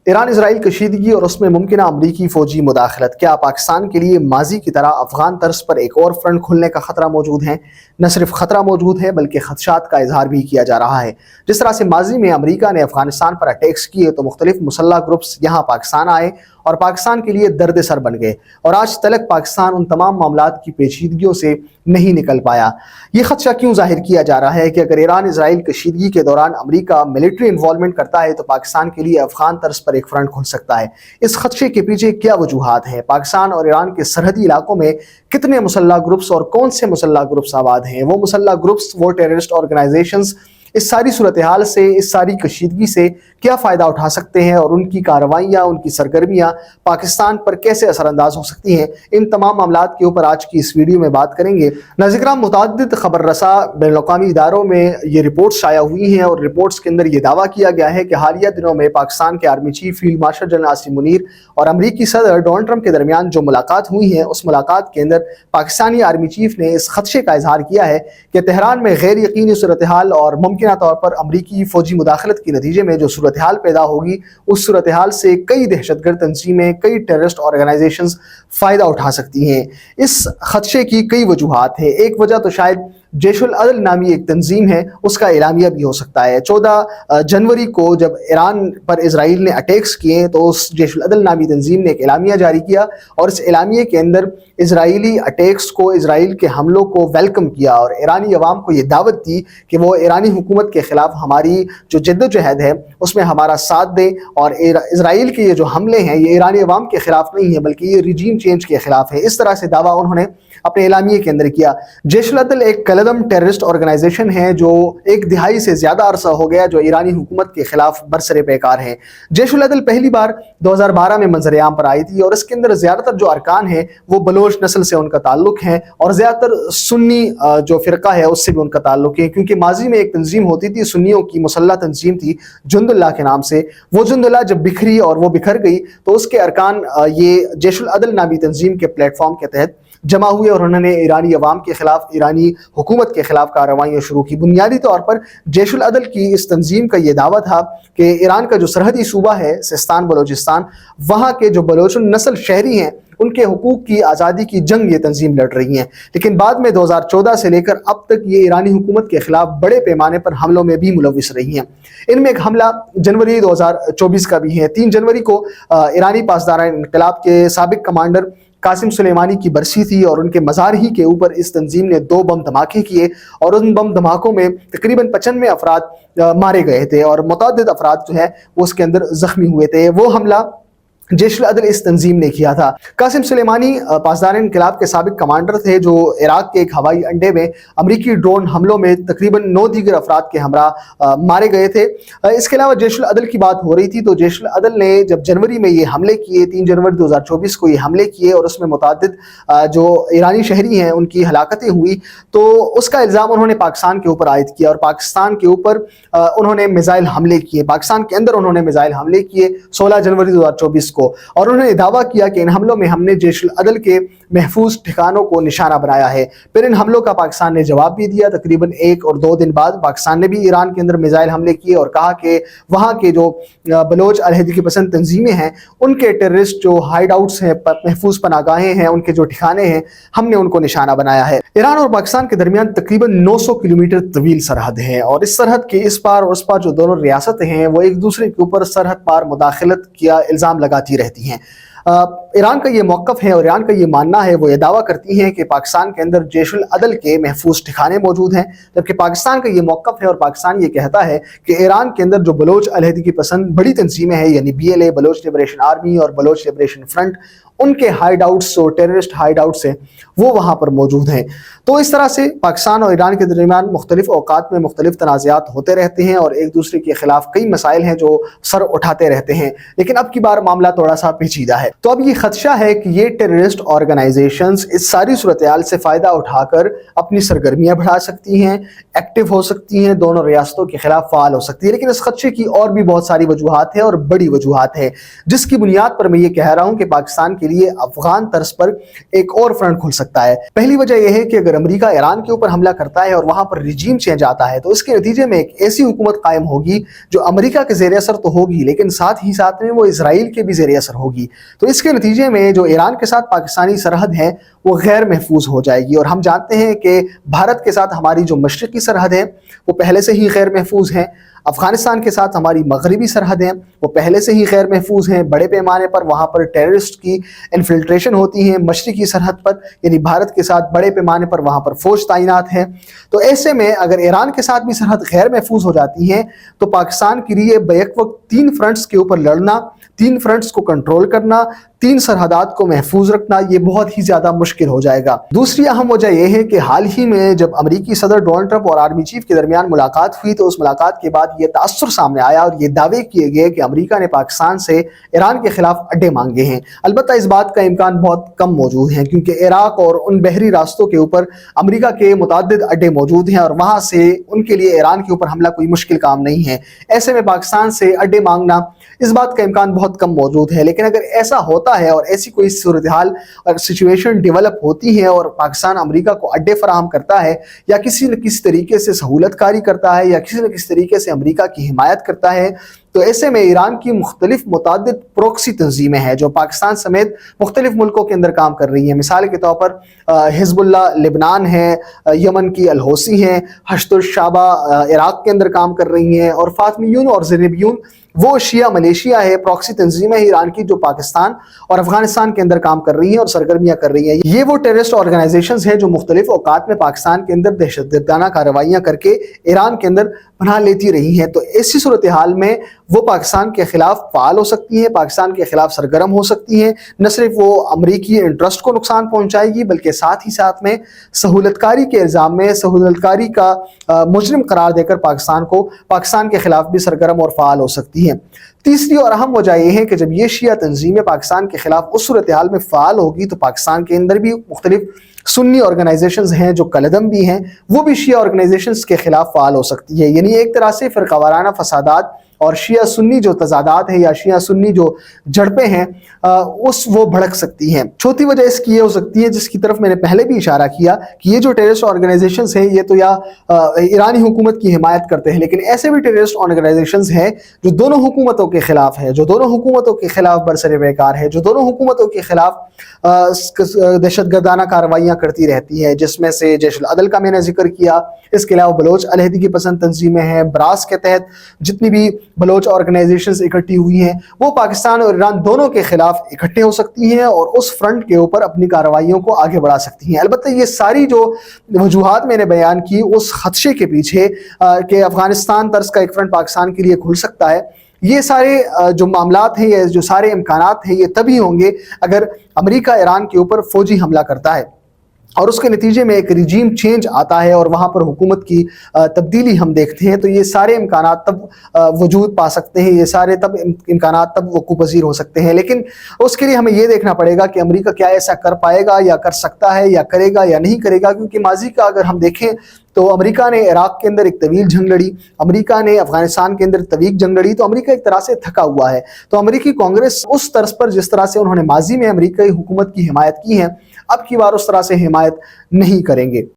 ایران اسرائیل کشیدگی اور اس میں ممکنہ امریکی فوجی مداخلت، کیا پاکستان کے لیے ماضی کی طرح افغان طرز پر ایک اور فرنٹ کھلنے کا خطرہ موجود ہے؟ نہ صرف خطرہ موجود ہے بلکہ خدشات کا اظہار بھی کیا جا رہا ہے۔ جس طرح سے ماضی میں امریکہ نے افغانستان پر اٹیکس کیے تو مختلف مسلح گروپس یہاں پاکستان آئے اور پاکستان کے لیے درد سر بن گئے، اور آج تلک پاکستان ان تمام معاملات کی پیچیدگیوں سے نہیں نکل پایا۔ یہ خدشہ کیوں ظاہر کیا جا رہا ہے کہ اگر ایران اسرائیل کشیدگی کے دوران امریکہ ملٹری انوالومنٹ کرتا ہے تو پاکستان کے لیے افغان طرز پر ایک فرنٹ کھل سکتا ہے؟ اس خدشے کے پیچھے کیا وجوہات ہیں؟ پاکستان اور ایران کے سرحدی علاقوں میں کتنے مسلح گروپس اور کون سے مسلح گروپس آباد ہیں؟ وہ مسلح گروپس، وہ ٹیررسٹ آرگنائزیشنز اس ساری صورتحال سے، اس ساری کشیدگی سے کیا فائدہ اٹھا سکتے ہیں، اور ان کی کارروائیاں، ان کی سرگرمیاں پاکستان پر کیسے اثر انداز ہو سکتی ہیں؟ ان تمام معاملات کے اوپر آج کی اس ویڈیو میں بات کریں گے۔ ناظرین کرام، متعدد خبر رساں بین الاقوامی اداروں میں یہ رپورٹس شائع ہوئی ہیں، اور رپورٹس کے اندر یہ دعویٰ کیا گیا ہے کہ حالیہ دنوں میں پاکستان کے army chief field marshal general Asim Munir اور امریکی صدر ڈونلڈ ٹرمپ کے درمیان جو ملاقات ہوئی ہے، اس ملاقات کے اندر پاکستانی آرمی چیف نے اس خدشے کا اظہار کیا ہے کہ تہران میں غیر یقینی صورتحال اور ممکنہ طور پر امریکی فوجی مداخلت کے نتیجے میں جو صورتحال پیدا ہوگی، اس صورتحال سے کئی دہشت گرد تنظیمیں، کئی ٹیررسٹ آرگنائزیشنز فائدہ اٹھا سکتی ہیں۔ اس خدشے کی کئی وجوہات ہیں۔ ایک وجہ تو شاید جیش العدل نامی ایک تنظیم ہے، اس کا اعلامیہ بھی ہو سکتا ہے۔ 14 جنوری کو جب ایران پر اسرائیل نے اٹیکس کیے تو اس جیش العدل نامی تنظیم نے ایک اعلامیہ جاری کیا، اور اس اعلامیے کے اندر اسرائیلی اٹیکس کو، اسرائیل کے حملوں کو ویلکم کیا، اور ایرانی عوام کو یہ دعوت دی کہ وہ ایرانی حکومت کے خلاف ہماری جو جدوجہد ہے اس میں ہمارا ساتھ دیں، اور اسرائیل کے یہ جو حملے ہیں یہ ایرانی عوام کے خلاف نہیں ہیں بلکہ یہ ریجیم چینج کے خلاف ہے۔ اس طرح سے دعویٰ انہوں نے اپنے اعلامیے کے اندر کیا۔ جیش العدل ایک کلدم ٹیررسٹ آرگنائزیشن ہے جو ایک دہائی سے زیادہ عرصہ ہو گیا جو ایرانی حکومت کے خلاف برسر پیکار ہے۔ جیش العدل پہلی بار 2012 میں منظر عام پر آئی تھی، اور اس کے اندر زیادہ تر جو ارکان ہیں وہ بلوچ نسل سے ان کا تعلق ہے، اور زیادہ تر سنی جو فرقہ ہے اس سے بھی ان کا تعلق ہے، کیونکہ ماضی میں ایک تنظیم ہوتی تھی، سنیوں کی مسلح تنظیم تھی جند اللہ کے نام سے۔ وہ جند اللہ جب بکھری اور وہ بکھر گئی تو اس کے ارکان یہ جیش العدل نامی تنظیم کے پلیٹ فارم کے تحت جمع ہوئے، اور انہوں نے ایرانی عوام کے خلاف، ایرانی حکومت کے خلاف کارروائیاں شروع کی۔ بنیادی طور پر جیش العدل کی اس تنظیم کا یہ دعویٰ تھا کہ ایران کا جو سرحدی صوبہ ہے سستان بلوچستان، وہاں کے جو بلوچ نسل شہری ہیں ان کے حقوق کی آزادی کی جنگ یہ تنظیم لڑ رہی ہیں، لیکن بعد میں 2014 سے لے کر اب تک یہ ایرانی حکومت کے خلاف بڑے پیمانے پر حملوں میں بھی ملوث رہی ہیں۔ ان میں ایک حملہ جنوری 2024 کا بھی ہے۔ 3 جنوری کو ایرانی پاسداران انقلاب کے سابق کمانڈر قاسم سلیمانی کی برسی تھی، اور ان کے مزار ہی کے اوپر اس تنظیم نے 2 بم دھماکے کیے، اور ان بم دھماکوں میں تقریباً 95 افراد مارے گئے تھے، اور متعدد افراد جو ہے وہ اس کے اندر زخمی ہوئے تھے۔ وہ حملہ جیش العدل اس تنظیم نے کیا تھا۔ قاسم سلیمانی پاسدار انقلاب کے سابق کمانڈر تھے جو عراق کے ایک ہوائی اڈے میں امریکی ڈرون حملوں میں تقریباً 9 دیگر افراد کے ہمراہ مارے گئے تھے۔ اس کے علاوہ جیش العدل کی بات ہو رہی تھی تو جیش العدل نے جب جنوری میں یہ حملے کیے، 3 جنوری 2024 کو یہ حملے کیے، اور اس میں متعدد جو ایرانی شہری ہیں ان کی ہلاکتیں ہوئی، تو اس کا الزام انہوں نے پاکستان کے اوپر عائد کیا، اور پاکستان کے اوپر انہوں نے میزائل حملے کیے، پاکستان کے اندر انہوں نے میزائل حملے کیے 16 جنوری 2024 کو، اور انہوں نے دعویٰ کیا کہ ان حملوں میں ہم نے جیش العدل کے محفوظ ٹھکانوں کو نشانہ بنایا ہے۔ پھر ان حملوں کا پاکستان نے جواب بھی دیا۔ تقریباً 1 اور 2 دن بعد پاکستان نے بھی ایران کے اندر میزائل حملے کیے، اور کہا کہ وہاں کے جو بلوچ علیحدگی پسند تنظیمیں ہیں ان کے ٹیررسٹ جو ہائیڈ آؤٹس ہیں، محفوظ پناہ گاہیں ہیں، ان کے جو ٹھکانے ہیں، ہم نے ان کو نشانہ بنایا ہے۔ ایران اور پاکستان کے درمیان تقریباً 900 کلومیٹر طویل سرحد ہے، اور اس سرحد کے اس پار اور اس پار جو دونوں ریاستیں ہیں وہ ایک دوسرے کے اوپر سرحد پار مداخلت کیا الزام لگاتی رہتی ہیں۔ ایران کا یہ موقف ہے اور ایران کا یہ ماننا ہے، وہ یہ دعویٰ کرتی ہیں کہ پاکستان کے اندر جیش العدل کے محفوظ ٹھکانے موجود ہیں، جبکہ پاکستان کا یہ موقف ہے اور پاکستان یہ کہتا ہے کہ ایران کے اندر جو بلوچ علیحدگی پسند بڑی تنظیمیں ہیں، یعنی BLA بلوچ لبریشن آرمی اور بلوچ لبریشن فرنٹ، ان کے ہائیڈ آؤٹس جو ٹیررسٹ ہائیڈ آؤٹس ہیں وہ وہاں پر موجود ہیں۔ تو اس طرح سے پاکستان اور ایران کے درمیان مختلف اوقات میں مختلف تنازعات ہوتے رہتے ہیں، اور ایک دوسرے کے خلاف کئی مسائل ہیں جو سر اٹھاتے رہتے ہیں، لیکن اب کی بار معاملہ تھوڑا سا پیچیدہ ہے۔ تو اب یہ خدشہ ہے کہ یہ ٹیررسٹ آرگنائزیشنز اس ساری صورتحال سے فائدہ اٹھا کر اپنی سرگرمیاں بڑھا سکتی ہیں، ایکٹیو ہو سکتی ہیں، دونوں ریاستوں کے خلاف فعال ہو سکتی ہے، لیکن اس خدشے کی اور بھی بہت ساری وجوہات ہیں اور بڑی وجوہات ہیں، جس کی بنیاد پر میں یہ کہہ رہا ہوں کہ پاکستان کے کے لیے افغان طرز پر ایک اور فرنٹ کھل سکتا ہے۔ پہلی وجہ یہ ہے کہ اگر امریکہ ایران کے اوپر حملہ کرتا ہے اور وہاں پر رجیم چینج آتا ہے تو اس کے نتیجے میں ایک ایسی حکومت قائم ہوگی جو امریکہ کے زیر اثر تو ہوگی لیکن ساتھ ہی ساتھ میں وہ اسرائیل کے بھی زیر اثر ہوگی۔ تو اس کے نتیجے میں جو ایران کے ساتھ پاکستانی سرحد ہے وہ غیر محفوظ ہو جائے گی، اور ہم جانتے ہیں کہ بھارت کے ساتھ ہماری جو مشرقی سرحد ہے وہ پہلے سے ہی غیر محفوظ ہے، افغانستان کے ساتھ ہماری مغربی سرحدیں وہ پہلے سے ہی غیر محفوظ ہیں، بڑے پیمانے پر وہاں پر ٹیررسٹ کی انفلٹریشن ہوتی ہے، مشرقی سرحد پر یعنی بھارت کے ساتھ بڑے پیمانے پر وہاں پر فوج تعینات ہے۔ تو ایسے میں اگر ایران کے ساتھ بھی سرحد غیر محفوظ ہو جاتی ہے تو پاکستان کے لیے بیک وقت 3 فرنٹس کے اوپر لڑنا، 3 فرنٹس کو کنٹرول کرنا، 3 سرحدات کو محفوظ رکھنا یہ بہت ہی زیادہ مشکل ہو جائے گا۔ دوسری اہم وجہ یہ ہے کہ حال ہی میں جب امریکی صدر ڈونلڈ ٹرمپ اور آرمی چیف کے درمیان ملاقات ہوئی تو اس ملاقات کے بعد یہ تاثر سامنے آیا اور یہ دعوے کیے گئے کہ امریکہ نے پاکستان سے ایران کے خلاف اڈے مانگے ہیں۔ البتہ اس بات کا امکان بہت کم موجود ہے کیونکہ عراق اور ان بحری راستوں کے اوپر امریکہ کے متعدد اڈے موجود ہیں اور وہاں سے ان کے لیے ایران کے اوپر حملہ کوئی مشکل کام نہیں ہے۔ ایسے میں پاکستان سے اڈے مانگنا اس بات کا امکان بہت کم موجود ہے، لیکن اگر ایسا ہوتا ہے اور ایسی کوئی صورتحال اور سچویشن ڈیولپ ہوتی ہے اور پاکستان امریکہ کو اڈے فراہم کرتا ہے یا کسی نہ کسی طریقے سے سہولت کاری کرتا ہے یا کسی نہ کسی طریقے سے امریکہ کی حمایت کرتا ہے تو ایسے میں ایران کی مختلف متعدد پروکسی تنظیمیں ہیں جو پاکستان سمیت مختلف ملکوں کے اندر کام کر رہی ہیں۔ مثال کے طور پر حزب اللہ لبنان ہے، یمن کی الحوثی ہیں، حشد الشعبہ عراق کے اندر کام کر رہی ہیں، اور فاطمیون اور زینبیون وہ شیعہ ملیشیا ہے، پروکسی تنظیمیں ایران کی جو پاکستان اور افغانستان کے اندر کام کر رہی ہیں اور سرگرمیاں کر رہی ہیں۔ یہ وہ ٹیررسٹ آرگنائزیشنز ہیں جو مختلف اوقات میں پاکستان کے اندر دہشت گردانہ کارروائیاں کر کے ایران کے اندر پناہ لیتی رہی ہیں۔ تو ایسی صورتحال میں وہ پاکستان کے خلاف فعال ہو سکتی ہیں، پاکستان کے خلاف سرگرم ہو سکتی ہیں، نہ صرف وہ امریکی انٹرسٹ کو نقصان پہنچائے گی بلکہ ساتھ ہی ساتھ میں سہولت کاری کے الزام میں سہولت کاری کا مجرم قرار دے کر پاکستان کے خلاف بھی سرگرم اور فعال ہو سکتی ہیں۔ تیسری اور اہم وجہ یہ ہے کہ جب یہ شیعہ تنظیمیں پاکستان کے خلاف اس صورتحال میں فعال ہوگی تو پاکستان کے اندر بھی مختلف سنی آرگنائزیشنز ہیں جو کالعدم بھی ہیں، وہ بھی شیعہ آرگنائزیشنز کے خلاف فعال ہو سکتی ہے۔ یعنی ایک طرح سے فرقہ وارانہ فسادات اور شیعہ سنی جو تضادات ہیں یا شیعہ سنی جو جھڑپیں ہیں وہ بھڑک سکتی ہیں۔ چوتھی وجہ اس کی یہ ہو سکتی ہے جس کی طرف میں نے پہلے بھی اشارہ کیا کہ یہ جو ٹیررسٹ آرگنائزیشنز ہیں یہ تو یا ایرانی حکومت کی حمایت کرتے ہیں، لیکن ایسے بھی ٹیررسٹ آرگنائزیشنز ہیں جو دونوں حکومتوں کے خلاف ہے، جو دونوں حکومتوں کے خلاف برسر پیکار ہے، جو دونوں حکومتوں کے خلاف دہشت گردانہ کارروائیاں کرتی رہتی ہے، جس میں سے جیش العدل کا میں نے ذکر کیا، اس کے علاوہ بلوچ علیحدگی پسند تنظیمیں ہیں، براس کے تحت جتنی بھی بلوچ آرگنائزیشنز اکٹھی ہوئی ہیں وہ پاکستان اور ایران دونوں کے خلاف اکٹھے ہو سکتی ہیں اور اس فرنٹ کے اوپر اپنی کارروائیوں کو آگے بڑھا سکتی ہیں۔ البتہ یہ ساری جو وجوہات میں نے بیان کی اس خدشے کے پیچھے کہ افغانستان طرز کا ایک فرنٹ پاکستان کے لیے کھل سکتا ہے، یہ سارے جو معاملات ہیں، یہ جو سارے امکانات ہیں، یہ تبھی ہوں گے اگر امریکہ ایران کے اوپر فوجی حملہ کرتا ہے اور اس کے نتیجے میں ایک رجیم چینج آتا ہے اور وہاں پر حکومت کی تبدیلی ہم دیکھتے ہیں، تو یہ سارے امکانات تب وجود پا سکتے ہیں، یہ سارے امکانات تب وقوع پذیر ہو سکتے ہیں۔ لیکن اس کے لیے ہمیں یہ دیکھنا پڑے گا کہ امریکہ کیا ایسا کر پائے گا یا کر سکتا ہے یا کرے گا یا نہیں کرے گا، کیونکہ ماضی کا اگر ہم دیکھیں تو امریکہ نے عراق کے اندر ایک طویل جنگ لڑی، امریکہ نے افغانستان کے اندر طویل جنگ لڑی، تو امریکہ ایک طرح سے تھکا ہوا ہے۔ تو امریکی کانگریس اس طرز پر جس طرح سے انہوں نے ماضی میں امریکی حکومت کی حمایت کی ہے اب کی بار اس طرح سے حمایت نہیں کریں گے۔